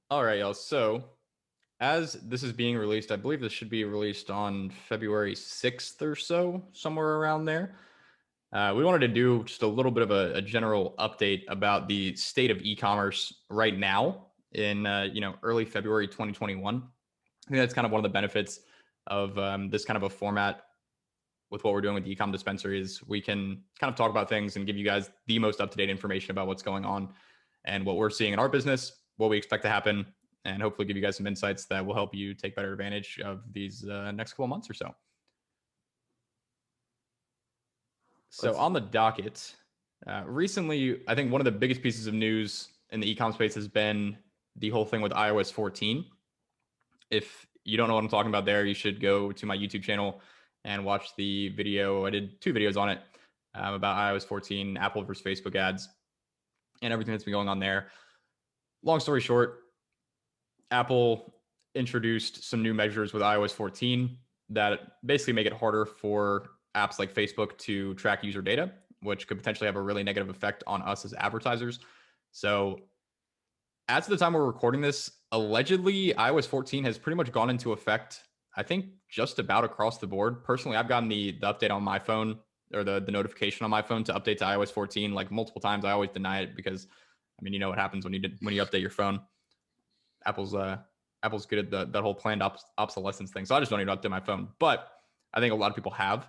All right, y'all. So, as this is being released, I believe this should be released on February 6th or so, somewhere around there. We wanted to do just a little bit of a general update about the state of e-commerce right now in early February 2021. I think that's kind of one of the benefits of this kind of a format with what we're doing with the Ecom Dispensary is we can kind of talk about things and give you guys the most up-to-date information about what's going on and what we're seeing in our business, what we expect to happen, and hopefully give you guys some insights that will help you take better advantage of these next couple of months or so. So Let's on the docket, recently, I think one of the biggest pieces of news in the ecom space has been the whole thing with iOS 14. If you don't know what I'm talking about there, you should go to my YouTube channel and watch the video. I did two videos on it about iOS 14, Apple versus Facebook ads, and everything that's been going on there. Long story short, Apple introduced some new measures with iOS 14 that basically make it harder for apps like Facebook to track user data, which could potentially have a really negative effect on us as advertisers. So, as of the time we're recording this, allegedly iOS 14 has pretty much gone into effect, I think, just about across the board. Personally, I've gotten the update on my phone or the notification on my phone to update to iOS 14 like multiple times. I always deny it because, I mean, you know what happens when you update your phone. Apple's Apple's good at that whole planned obsolescence thing. So I just don't even update my phone. But I think a lot of people have,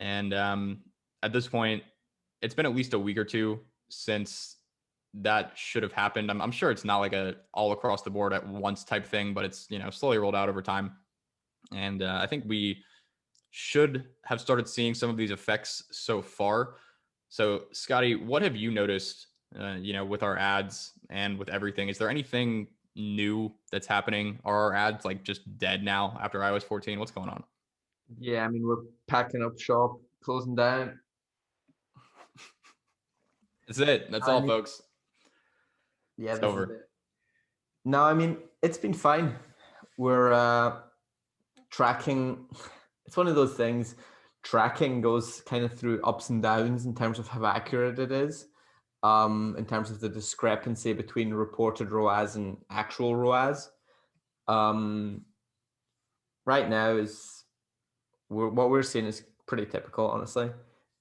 and at this point, it's been at least a week or two since that should have happened. I'm sure it's not like a all across the board at once type thing, but it's slowly rolled out over time. And I think we should have started seeing some of these effects so far. So Scotty, what have you noticed? With our ads and with everything, is there anything new that's happening? Are our ads like just dead now after iOS 14? What's going on? Yeah, I mean we're packing up shop, closing down. That's it. That's I all, mean, folks. yeah, It's this is over. it. No, I mean it's been fine. We're tracking. It's one of those things. Tracking goes kind of through ups and downs in terms of how accurate it is. In terms of the discrepancy between reported ROAS and actual ROAS. Um, right now is what we're seeing is pretty typical, honestly.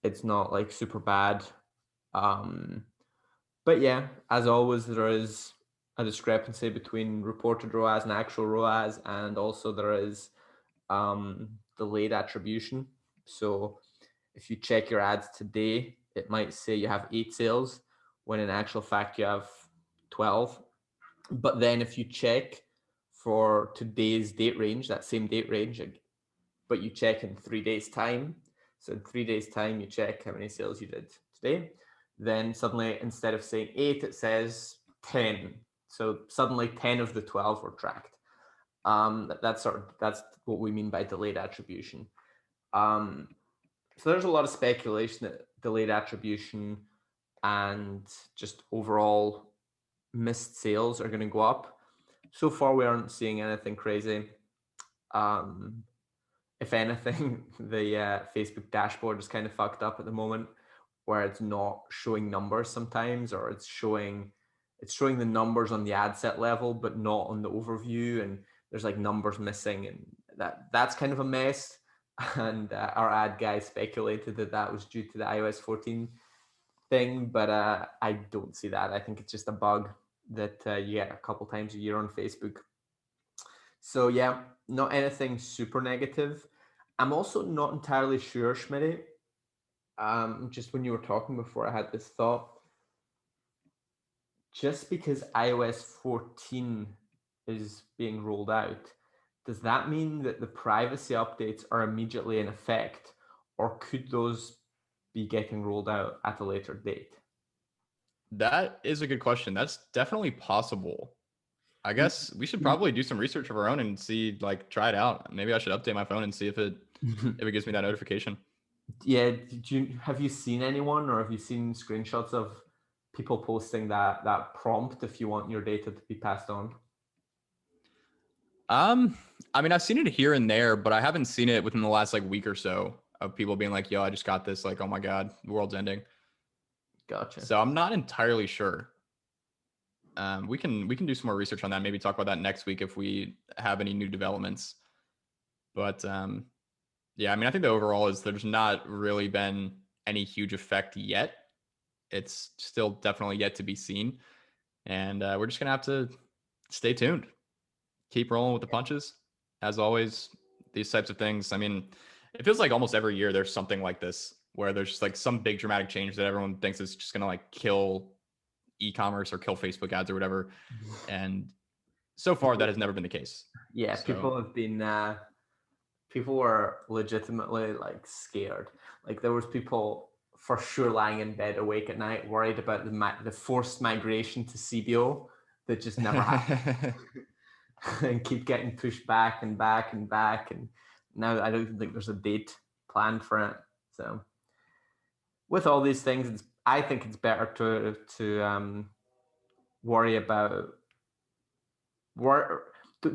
It's not like super bad. Um, but yeah, as always, there is a discrepancy between reported ROAS and actual ROAS, and also there is delayed attribution. So if you check your ads today, it might say you have 8 sales, when in actual fact you have 12. But then if you check for today's date range, that same date range, but you check in 3 days' time. So in 3 days' time, you check how many sales you did today. Then suddenly, instead of saying 8, it says 10. So suddenly 10 of the 12 were tracked. That's what we mean by delayed attribution. Um, so there's a lot of speculation that delayed attribution and just overall missed sales are going to go up. So far, we aren't seeing anything crazy. Um, if anything, the Facebook dashboard is kind of fucked up at the moment, where it's not showing numbers sometimes, or it's showing the numbers on the ad set level, but not on the overview, and there's like numbers missing, and that's kind of a mess. And our ad guy speculated that that was due to the iOS 14 thing, but I don't see that. I think it's just a bug that you get a couple times a year on Facebook. So yeah, not anything super negative. I'm also not entirely sure, Schmidt. Just when you were talking before, I had this thought. Just because iOS 14 is being rolled out, does that mean that the privacy updates are immediately in effect, or could those be getting rolled out at a later date? That is a good question. That's definitely possible. I guess we should probably do some research of our own and see, like, try it out. Maybe I should update my phone and see if it gives me that notification. Yeah, have you seen anyone, or have you seen screenshots of people posting that prompt if you want your data to be passed on? Um, I mean, I've seen it here and there, but I haven't seen it within the last like week or so of people being like, "Yo, I just got this." Like, "Oh my god, the world's ending." Gotcha. So I'm not entirely sure. We can do some more research on that. Maybe talk about that next week if we have any new developments. But yeah, I mean, I think the overall is there's not really been any huge effect yet. It's still definitely yet to be seen, and we're just gonna have to stay tuned, keep rolling with the punches. As always, these types of things. I mean, it feels like almost every year there's something like this where there's just like some big dramatic change that everyone thinks is just gonna like kill e-commerce or kill Facebook ads or whatever. And so far that has never been the case. Yeah, So, people have been people were legitimately like scared. Like there was people for sure lying in bed awake at night worried about the forced migration to CBO that just never happened and keep getting pushed back and back and back, and now I don't even think there's a date planned for it. So with all these things, I think it's better to worry about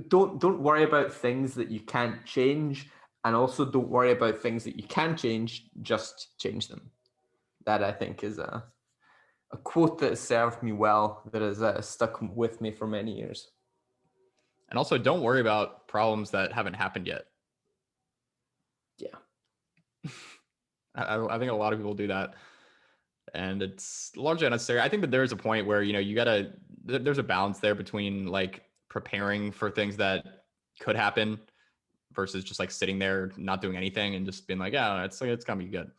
don't worry about things that you can't change, and also don't worry about things that you can change, just change them. That I think is a quote that has served me well, that has stuck with me for many years. And also, don't worry about problems that haven't happened yet. Yeah. I think a lot of people do that, and it's largely unnecessary. I think that there's a point where, there's a balance there between like preparing for things that could happen versus just like sitting there not doing anything and just being like, yeah, it's gonna be good.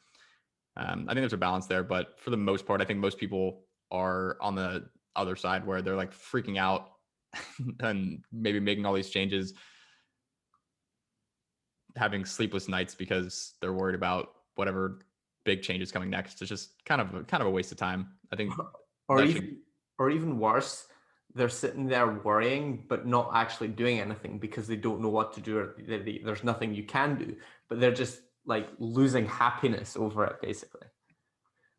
I think there's a balance there, but for the most part, I think most people are on the other side where they're like freaking out and maybe making all these changes, having sleepless nights because they're worried about whatever big changes coming next. It's just kind of a waste of time. I think or even worse, they're sitting there worrying but not actually doing anything because they don't know what to do, or there's nothing you can do, but they're just like losing happiness over it, basically.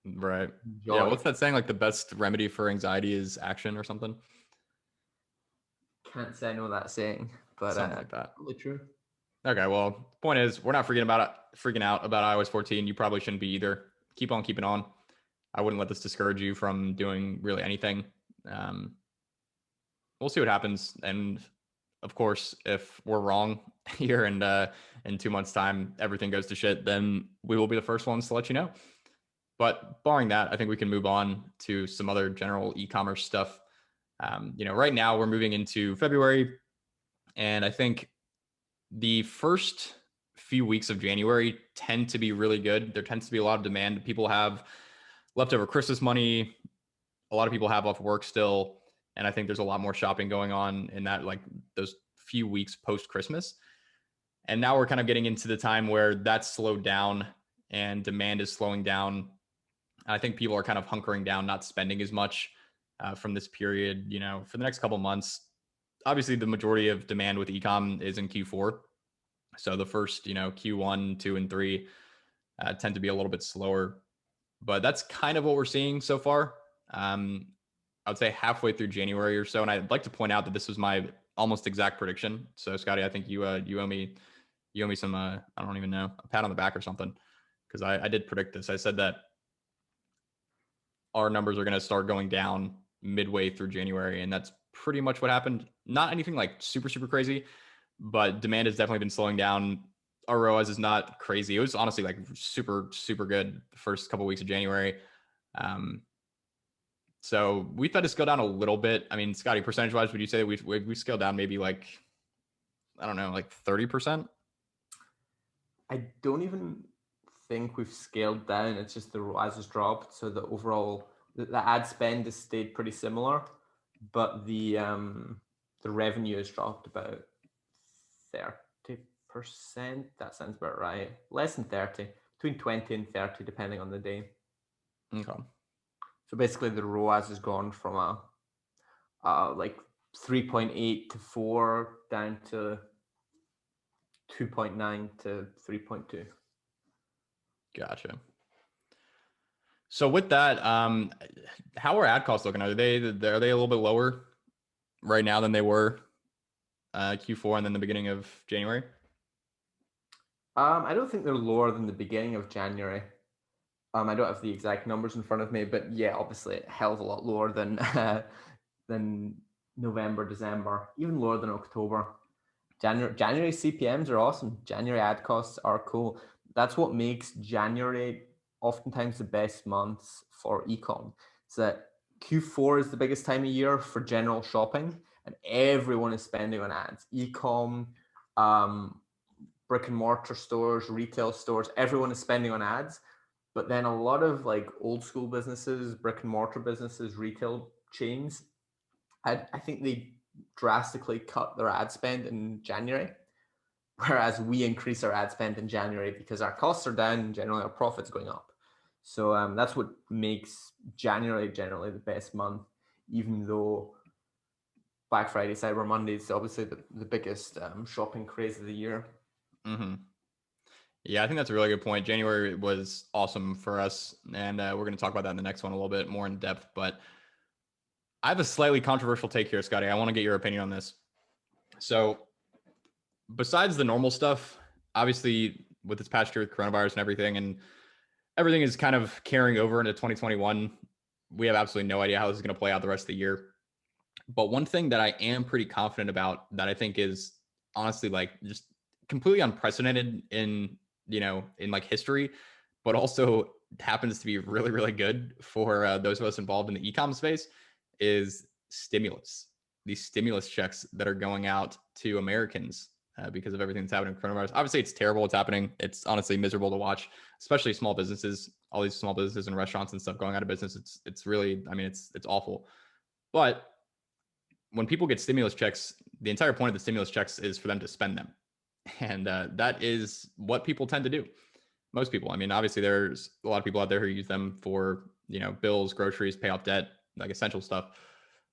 Right. Joy. Yeah. What's that saying? Like the best remedy for anxiety is action or something? Can't say I know that saying, but something like that. Probably true. Okay. Well, point is, we're not freaking out about iOS 14. You probably shouldn't be either. Keep on keeping on. I wouldn't let this discourage you from doing really anything. We'll see what happens. And of course, if we're wrong here and in 2 months' time, everything goes to shit, then we will be the first ones to let you know. But barring that, I think we can move on to some other general e-commerce stuff. Right now we're moving into February, and I think the first few weeks of January tend to be really good. There tends to be a lot of demand. People have leftover Christmas money. A lot of people have off work still. And I think there's a lot more shopping going on in that, like those few weeks post Christmas. And now we're kind of getting into the time where that's slowed down and demand is slowing down. I think people are kind of hunkering down, not spending as much from this period, for the next couple months. Obviously, the majority of demand with ecom is in Q4. So the first, Q1, 2, and 3 tend to be a little bit slower. But that's kind of what we're seeing so far. I would say halfway through January or so. And I'd like to point out that this was my almost exact prediction. So Scotty, I think you owe me some, I don't even know, a pat on the back or something. Because I did predict this. I said that our numbers are going to start going down midway through January. And that's pretty much what happened. Not anything like super, super crazy, but demand has definitely been slowing down. Our ROAS is not crazy. It was honestly like super, super good the first couple of weeks of January. So we thought to scale down a little bit. I mean, Scotty, percentage wise, would you say we scaled down maybe like, I don't know, like 30%? I don't even think we've scaled down. It's just the ROAS has dropped. So the overall, the ad spend has stayed pretty similar, but the revenue has dropped about 30%. That sounds about right. Less than 30, between 20 and 30, depending on the day. Okay. So basically the ROAS has gone from like 3.8 to 4 down to 2.9 to 3.2. Gotcha. So with that, how are ad costs looking? Are they a little bit lower right now than they were Q4 and then the beginning of January? I don't think they're lower than the beginning of January. I don't have the exact numbers in front of me, but yeah, obviously a hell of a lot lower than than November, December, even lower than October. January CPMs are awesome. January ad costs are cool. That's what makes January oftentimes the best months for ecom. It's that Q4 is the biggest time of year for general shopping, and everyone is spending on ads. Ecom, brick and mortar stores, retail stores, everyone is spending on ads. But then a lot of like old school businesses, brick and mortar businesses, retail chains, I think they drastically cut their ad spend in January, whereas we increase our ad spend in January because our costs are down and generally our profits going up. So that's what makes January generally the best month, even though Black Friday, Cyber Monday is obviously the biggest shopping craze of the year. Mm-hmm. Yeah, I think that's a really good point. January was awesome for us, and we're going to talk about that in the next one a little bit more in depth. But I have a slightly controversial take here, Scotty. I want to get your opinion on this. So, besides the normal stuff, obviously with this past year with coronavirus and everything is kind of carrying over into 2021. We have absolutely no idea how this is going to play out the rest of the year. But one thing that I am pretty confident about that I think is honestly like just completely unprecedented in, in like history, but also happens to be really, really good for those of us involved in the e-com space is stimulus. These stimulus checks that are going out to Americans because of everything that's happening with coronavirus. Obviously, it's terrible what's happening. It's honestly miserable to watch, especially small businesses, all these small businesses and restaurants and stuff going out of business. It's really, I mean, it's awful. But when people get stimulus checks, the entire point of the stimulus checks is for them to spend them. And that is what people tend to do. Most people. I mean, obviously, there's a lot of people out there who use them for, bills, groceries, pay off debt, like essential stuff.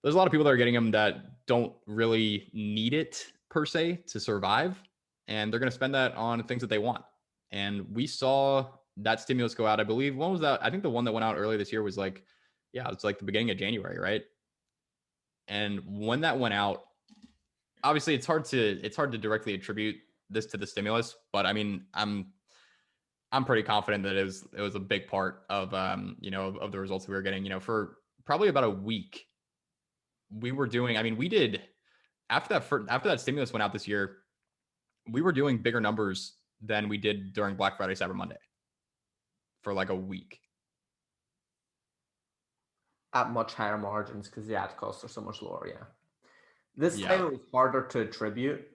There's a lot of people that are getting them that don't really need it per se to survive. And they're going to spend that on things that they want. And we saw that stimulus go out. I believe, when was that? I think the one that went out earlier this year was like, yeah, it's like the beginning of January, right? And when that went out, obviously it's hard to directly attribute this to the stimulus, but I mean, I'm pretty confident that it was a big part of of the results we were getting. For probably about a week, we were doing. I mean, we did after that stimulus went out this year, we were doing bigger numbers than we did during Black Friday, Cyber Monday for like a week. At much higher margins because the ad costs are so much lower. Yeah. This Yeah. time it was harder to attribute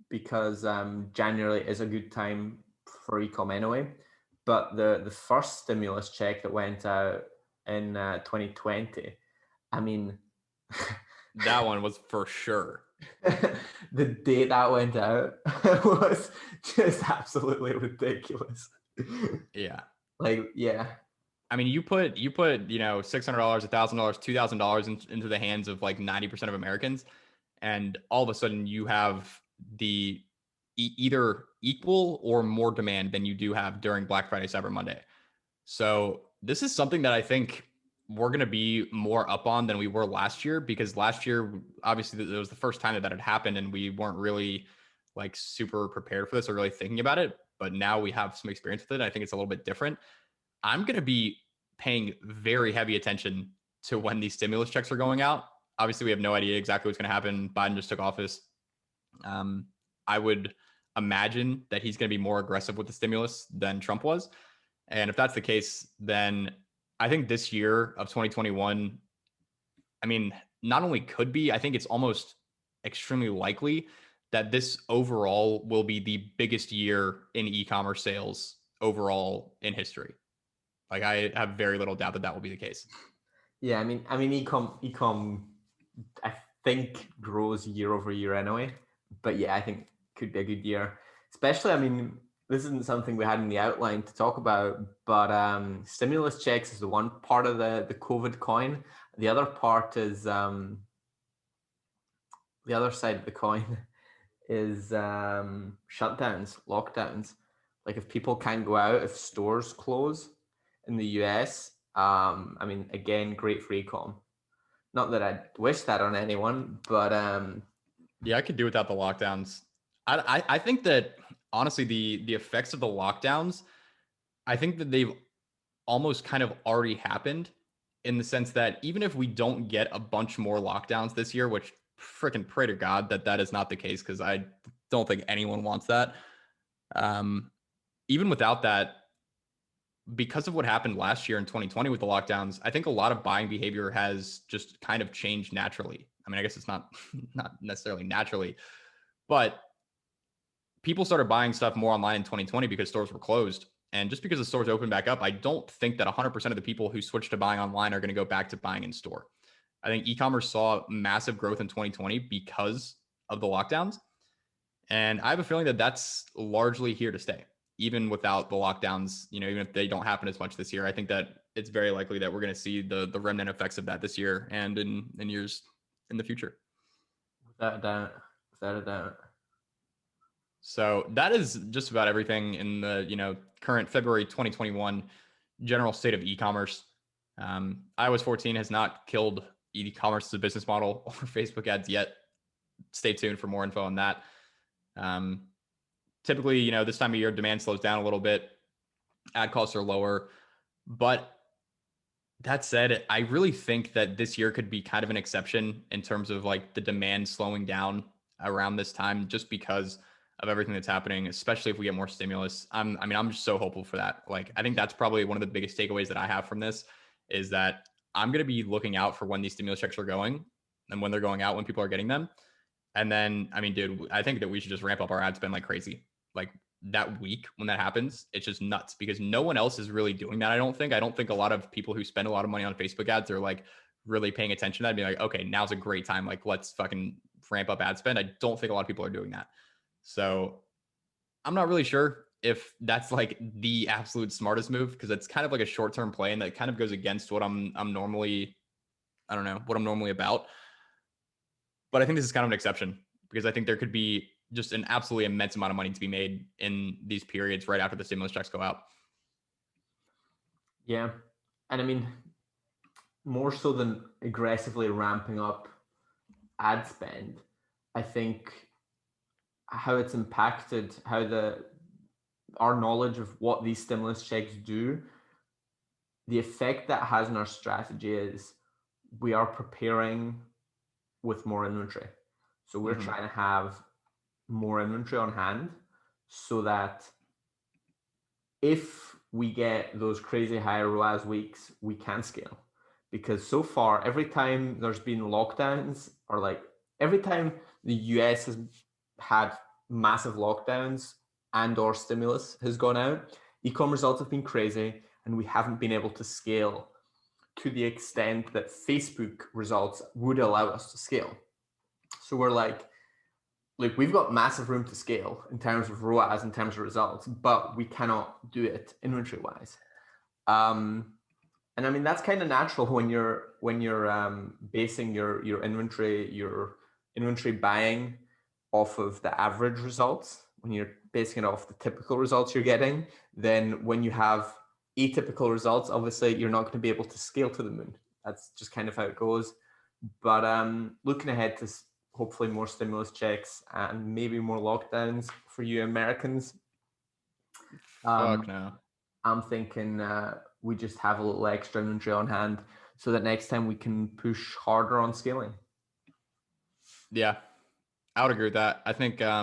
because January is a good time for ecom anyway. But the first stimulus check that went out in 2020, I mean, that one was for sure. The day that went out was just absolutely ridiculous. Yeah. Like, yeah. I mean, you put $600, $1,000, $2,000 into the hands of like 90% of Americans, and all of a sudden you have the either equal or more demand than you do have during Black Friday, Cyber Monday. So this is something that I think we're going to be more up on than we were last year, because last year, obviously, it was the first time that had happened and we weren't really like super prepared for this or really thinking about it. But now we have some experience with it. I think it's a little bit different. I'm going to be paying very heavy attention to when these stimulus checks are going out. Obviously, we have no idea exactly what's going to happen. Biden just took office. I would imagine that he's going to be more aggressive with the stimulus than Trump was. And if that's the case, then I think this year of 2021, I mean, not only could be, I think it's almost extremely likely that this overall will be the biggest year in e-commerce sales overall in history. Like, I have very little doubt that that will be the case. Yeah, I mean, ecom, I think grows year over year anyway. But yeah, I think could be a good year. Especially, I mean, this isn't something we had in the outline to talk about, but stimulus checks is the one part of the COVID coin. The other part is the other side of the coin is shutdowns, lockdowns. Like if people can't go out, if stores close in the US, I mean, again, great for ecom. Not that I'd wish that on anyone, but yeah, I could do without the lockdowns. I think that honestly, the effects of the lockdowns, I think that they've almost kind of already happened. in the sense that even if we don't get a bunch more lockdowns this year, which freaking pray to God that that is not the case, because I don't think anyone wants that. Um, Even without that, because of what happened last year in 2020 with the lockdowns, I think a lot of buying behavior has just kind of changed naturally. I mean, I guess it's not not necessarily naturally, but people started buying stuff more online in 2020 because stores were closed. And just because the stores opened back up, I don't think that 100% of the people who switched to buying online are going to go back to buying in store. I think e-commerce saw massive growth in 2020 because of the lockdowns. And I have a feeling that that's largely here to stay, even without the lockdowns, even if they don't happen as much this year. I think that it's very likely that we're going to see the remnant effects of that this year and in years in the future. Without a doubt. Without a doubt. So that is just about everything in the current February 2021 general state of e-commerce. iOS 14 has not killed e-commerce as a business model or Facebook ads yet. Stay tuned for more info on that. Typically, this time of year, demand slows down a little bit. Ad costs are lower. But that said, I really think that this year could be kind of an exception in terms of like the demand slowing down around this time, just because of everything that's happening, especially if we get more stimulus. I'm just so hopeful for that. Like, I think that's probably one of the biggest takeaways that I have from this is that I'm going to be looking out for when these stimulus checks are going and when they're going out, when people are getting them. And then, dude, I think that we should just ramp up our ad spend like crazy. Like that week when that happens, it's just nuts because no one else is really doing that. I don't think a lot of people who spend a lot of money on Facebook ads are like really paying attention to that and be like, okay, now's a great time. Like, let's fucking ramp up ad spend. I don't think a lot of people are doing that. So I'm not really sure if that's like the absolute smartest move because it's kind of like a short-term play and that kind of goes against what I'm normally, I don't know, what I'm normally about. But I think this is kind of an exception because I think there could be just an absolutely immense amount of money to be made in these periods right after the stimulus checks go out. Yeah. And more so than aggressively ramping up ad spend, I think how it's impacted, how our knowledge of what these stimulus checks do, the effect that has on our strategy is we are preparing with more inventory. So we're trying to have more inventory on hand so that if we get those crazy high ROAS weeks, we can scale. Because so far, every time there's been lockdowns or like every time the US has had massive lockdowns and or stimulus has gone out, e-com results have been crazy and we haven't been able to scale to the extent that Facebook results would allow us to scale. So we're like we've got massive room to scale in terms of ROAS, in terms of results, but we cannot do it inventory wise. And that's kind of natural when you're basing your inventory buying off of the average results. When you're basing it off the typical results you're getting, then when you have atypical results, obviously you're not going to be able to scale to the moon. That's just kind of how it goes. But looking ahead to hopefully more stimulus checks and maybe more lockdowns for you Americans. Fuck no. I'm thinking we just have a little extra inventory on hand so that next time we can push harder on scaling. Yeah, I would agree with that. I think I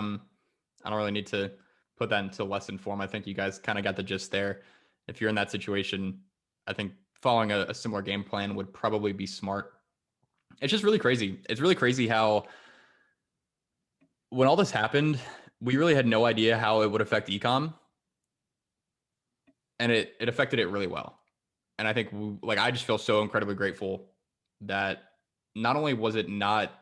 don't really need to put that into lesson form. I think you guys kind of got the gist there. If you're in that situation, I think following a similar game plan would probably be smart. It's just really crazy. It's really crazy how when all this happened, we really had no idea how it would affect ecom. And it affected it really well. And I think I just feel so incredibly grateful that not only was it not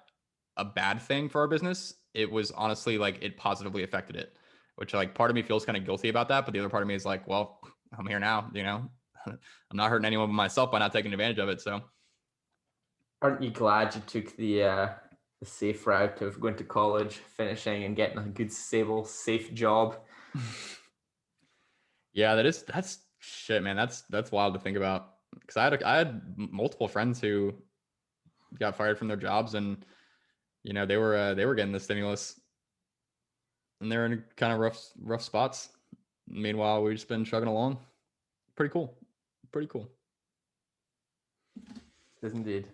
a bad thing for our business, it was honestly like it positively affected it, which like part of me feels kind of guilty about that. But the other part of me is like, well, I'm here now, I'm not hurting anyone but myself by not taking advantage of it. So aren't you glad you took the safe route of going to college, finishing and getting a good, stable, safe job? Yeah, that's shit, man. That's wild to think about. Because I had multiple friends who got fired from their jobs, and they were getting the stimulus, and they're in kind of rough spots. Meanwhile, we've just been chugging along. Pretty cool. Pretty cool. It is indeed.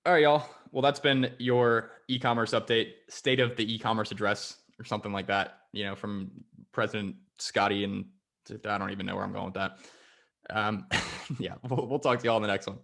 All right, y'all. Well, that's been your e-commerce update, state of the e-commerce address or something like that, from President Scotty. And I don't even know where I'm going with that. Yeah, we'll talk to y'all in the next one.